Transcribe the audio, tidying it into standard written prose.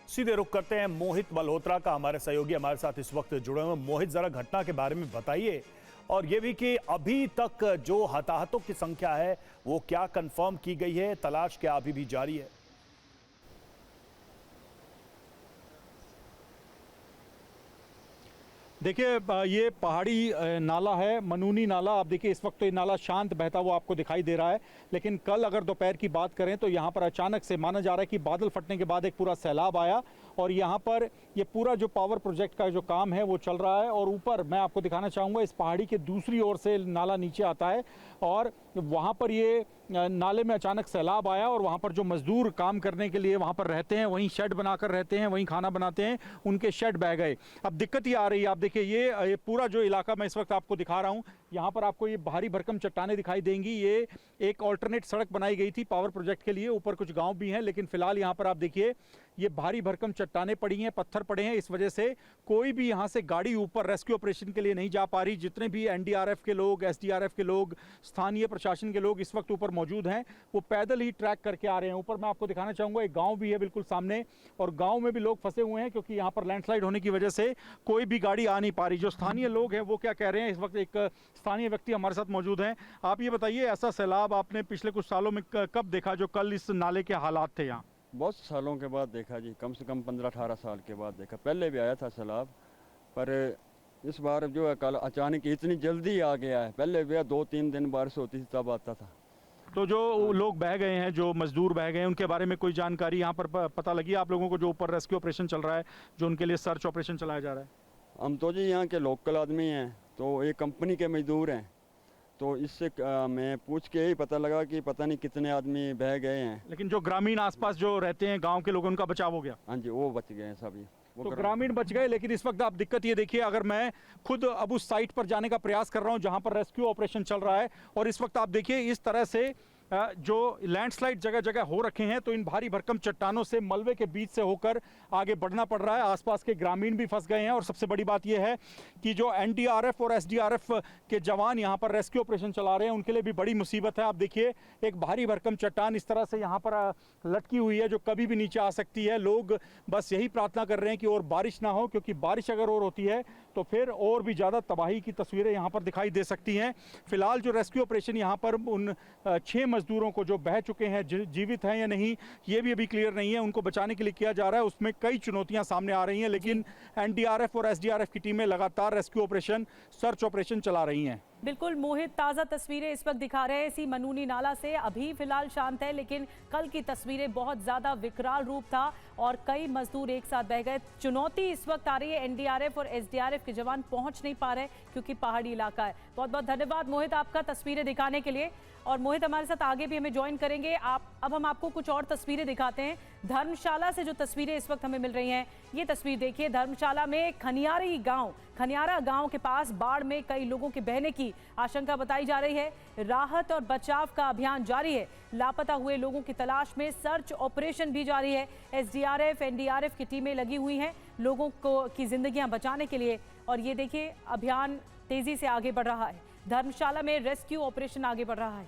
सीधे रुख करते हैं मोहित मल्होत्रा का, हमारे सहयोगी हमारे साथ इस वक्त जुड़े हुए। मोहित, जरा घटना के बारे में बताइए और ये भी कि अभी तक जो हताहतों की संख्या है वो क्या कंफर्म की गई है, तलाश क्या अभी भी जारी है? देखिए, ये पहाड़ी नाला है, मनूनी नाला। आप देखिए इस वक्त तो ये नाला शांत बहता हुआ आपको दिखाई दे रहा है, लेकिन कल अगर दोपहर की बात करें तो यहाँ पर अचानक से माना जा रहा है कि बादल फटने के बाद एक पूरा सैलाब आया और यहाँ पर ये पूरा जो पावर प्रोजेक्ट का जो काम है वो चल रहा है। और ऊपर मैं आपको दिखाना चाहूँगा, इस पहाड़ी के दूसरी ओर से नाला नीचे आता है और वहाँ पर ये नाले में अचानक सैलाब आया और वहाँ पर जो मजदूर काम करने के लिए वहाँ पर रहते हैं, वहीं शेड बनाकर रहते हैं, वहीं खाना बनाते हैं, उनके शेड बह गए। अब दिक्कत ये आ रही है, आप देखिए ये पूरा जो इलाका मैं इस वक्त आपको दिखा रहा हूँ, यहाँ पर आपको ये भारी भरकम चट्टानें दिखाई देंगी। ये एक ऑल्टरनेट सड़क बनाई गई थी पावर प्रोजेक्ट के लिए, ऊपर कुछ गांव भी हैं, लेकिन फिलहाल यहाँ पर आप देखिए ये भारी भरकम चट्टानें पड़ी हैं, पत्थर पड़े हैं। इस वजह से कोई भी यहाँ से गाड़ी ऊपर रेस्क्यू ऑपरेशन के लिए नहीं जा पा रही। जितने भी एनडीआरएफ के लोग, एसडीआरएफ के लोग, स्थानीय प्रशासन के लोग इस वक्त ऊपर मौजूद हैं, वो पैदल ही ट्रैक करके आ रहे हैं। ऊपर मैं आपको दिखाना चाहूँगा, एक गाँव भी है बिल्कुल सामने और गाँव में भी लोग फंसे हुए हैं क्योंकि यहाँ पर लैंडस्लाइड होने की वजह से कोई भी गाड़ी आ नहीं पा रही। जो स्थानीय लोग हैं वो क्या कह रहे हैं, इस वक्त एक स्थानीय व्यक्ति हमारे साथ मौजूद हैं। आप ये बताइए, ऐसा सैलाब आपने पिछले कुछ सालों में कब देखा जो कल इस नाले के हालात थे यहाँ? बहुत सालों के बाद देखा जी, कम से कम 15-18 साल के बाद देखा। पहले भी आया था सैलाब, पर इस बार जो है कल अचानक इतनी जल्दी आ गया है। पहले भी 2-3 दिन बारिश होती थी तब आता था। तो जो लोग बह गए हैं, जो मजदूर बह गए हैं, उनके बारे में कोई जानकारी यहाँ पर पता लगी आप लोगों को, जो ऊपर रेस्क्यू ऑपरेशन चल रहा है, जो उनके लिए सर्च ऑपरेशन चलाया जा रहा है? हम तो जी यहाँ के लोकल आदमी हैं, तो एक कंपनी के मजदूर हैं, तो इससे मैं पूछ के ही पता लगा कि पता नहीं कितने आदमी बह गए हैं। लेकिन जो ग्रामीण आसपास जो रहते हैं गांव के लोग, उनका बचाव हो गया? हाँ जी, वो बच गए हैं सभी। तो ग्रामीण बच गए, लेकिन इस वक्त आप दिक्कत ये देखिए, अगर मैं खुद अब उस साइट पर जाने का प्रयास कर रहा हूँ जहाँ पर रेस्क्यू ऑपरेशन चल रहा है, और इस वक्त आप देखिए इस तरह से जो लैंडस्लाइड जगह जगह हो रखे हैं, तो इन भारी भरकम चट्टानों से मलबे के बीच से होकर आगे बढ़ना पड़ रहा है। आसपास के ग्रामीण भी फंस गए हैं और सबसे बड़ी बात यह है कि जो एनडीआरएफ और एसडीआरएफ के जवान यहाँ पर रेस्क्यू ऑपरेशन चला रहे हैं, उनके लिए भी बड़ी मुसीबत है। आप देखिए एक भारी भरकम चट्टान इस तरह से यहाँ पर लटकी हुई है जो कभी भी नीचे आ सकती है। लोग बस यही प्रार्थना कर रहे हैं कि और बारिश ना हो, क्योंकि बारिश अगर और होती है तो फिर और भी ज़्यादा तबाही की तस्वीरें यहाँ पर दिखाई दे सकती हैं। फिलहाल जो रेस्क्यू ऑपरेशन यहाँ पर उन 6 मजदूरों को जो बह चुके हैं, जीवित हैं या नहीं, ये भी अभी क्लियर नहीं है, उनको बचाने के लिए किया जा रहा है। उसमें कई चुनौतियां सामने आ रही हैं, लेकिन एनडीआरएफ और एसडीआरएफ की टीमें लगातार रेस्क्यू ऑपरेशन, सर्च ऑपरेशन चला रही हैं। बिल्कुल मोहित, ताज़ा तस्वीरें इस वक्त दिखा रहे हैं इसी मनूनी नाला से। अभी फिलहाल शांत है, लेकिन कल की तस्वीरें बहुत ज़्यादा विकराल रूप था और कई मजदूर एक साथ बह गए। चुनौती इस वक्त आ रही है, एनडीआरएफ और एसडीआरएफ के जवान पहुंच नहीं पा रहे क्योंकि पहाड़ी इलाका है। बहुत बहुत धन्यवाद मोहित आपका तस्वीरें दिखाने के लिए। और मोहित हमारे साथ आगे भी हमें ज्वाइन करेंगे। अब हम आपको कुछ और तस्वीरें दिखाते हैं। धर्मशाला से जो तस्वीरें इस वक्त हमें मिल रही हैं, ये तस्वीर देखिए। धर्मशाला में खनियारा गांव के पास बाढ़ में कई लोगों के बहने की आशंका बताई जा रही है। राहत और बचाव का अभियान जारी है। लापता हुए लोगों की तलाश में सर्च ऑपरेशन भी जारी है। एसडीआरएफ, एनडीआरएफ की टीमें लगी हुई हैं लोगों की जिंदगियां बचाने के लिए। और ये देखिए अभियान तेजी से आगे बढ़ रहा है। धर्मशाला में रेस्क्यू ऑपरेशन आगे बढ़ रहा है।